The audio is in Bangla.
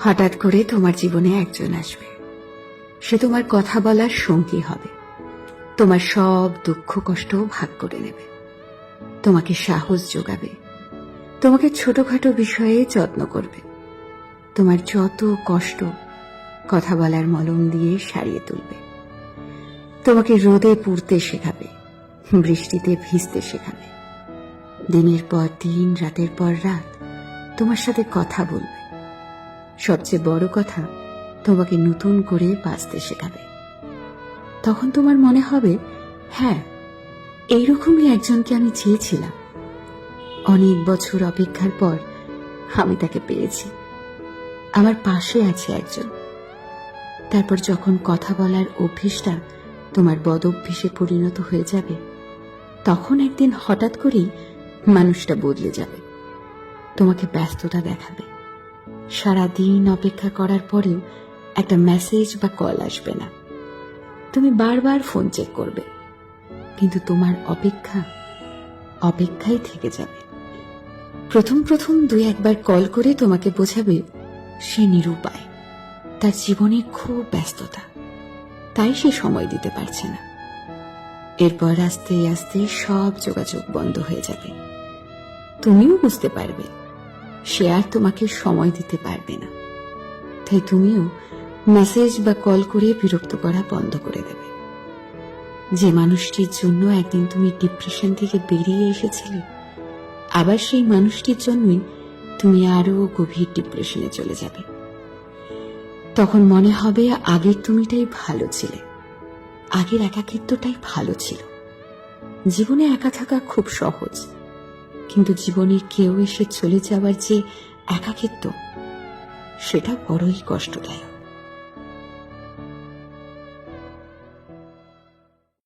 হঠাৎ করে তোমার জীবনে একজন আসবে। সে তোমার কথা বলার সঙ্গী হবে, তোমার সব দুঃখ কষ্ট ভাগ করে নেবে, তোমাকে সাহস যোগাবে, তোমাকে ছোটখাটো বিষয়ে যত্ন করবে, তোমার যত কষ্ট কথা বলার মলম দিয়ে সারিয়ে তুলবে, তোমাকে রোদে পুড়তে শেখাবে, বৃষ্টিতে ভিজতে শেখাবে, দিনের পর দিন রাতের পর রাত তোমার সাথে কথা বলবে, সবচেয়ে বড় কথা তোমাকে নতুন করে বাঁচতে শেখাবে। তখন তোমার মনে হবে, হ্যাঁ, এইরকমই একজনকে আমি চেয়েছিলাম। অনেক বছর অপেক্ষার পর আমি তাকে পেয়েছি, আমার পাশে আছে একজন। তারপর যখন কথা বলার অভ্যেসটা তোমার বদঅভ্যেসে পরিণত হয়ে যাবে, তখন একদিন হঠাৎ করেই মানুষটা বদলে যাবে, তোমাকে ব্যস্ততা দেখাবে। সারাদিন অপেক্ষা করার পরেও একটা মেসেজ বা কল আসবে না, তুমি বারবার ফোন চেক করবে, কিন্তু তোমার অপেক্ষাই থেকে যাবে। প্রথম প্রথম 2-1 কল করে তোমাকে বোঝাবে সে নিরুপায়, তার জীবনে খুব ব্যস্ততা, তাই সে সময় দিতে পারছে না। এরপর আস্তে আস্তে সব যোগাযোগ বন্ধ হয়ে যাবে, তুমিও বুঝতে পারবে সে আর তোমাকে সময় দিতে পারবে না। তাই তুমিও মেসেজ বা কল করে বিরক্ত করা বন্ধ করে দেবে। যে মানুষটির জন্য একদিন তুমি ডিপ্রেশন থেকে বেরিয়ে এসেছিলে, আবার সেই মানুষটির জন্যই তুমি আরো গভীর ডিপ্রেশনে চলে যাবে। তখন মনে হবে আগের তুমিটাই ভালো ছিলে, আগের একাকিত্বটাই ভালো ছিল। জীবনে একা থাকা খুব সহজ, কিন্তু জীবনে কেউ এসে চলে যাওয়ার যে একাকিত্ব, সেটা বড়ই কষ্টদায়ক।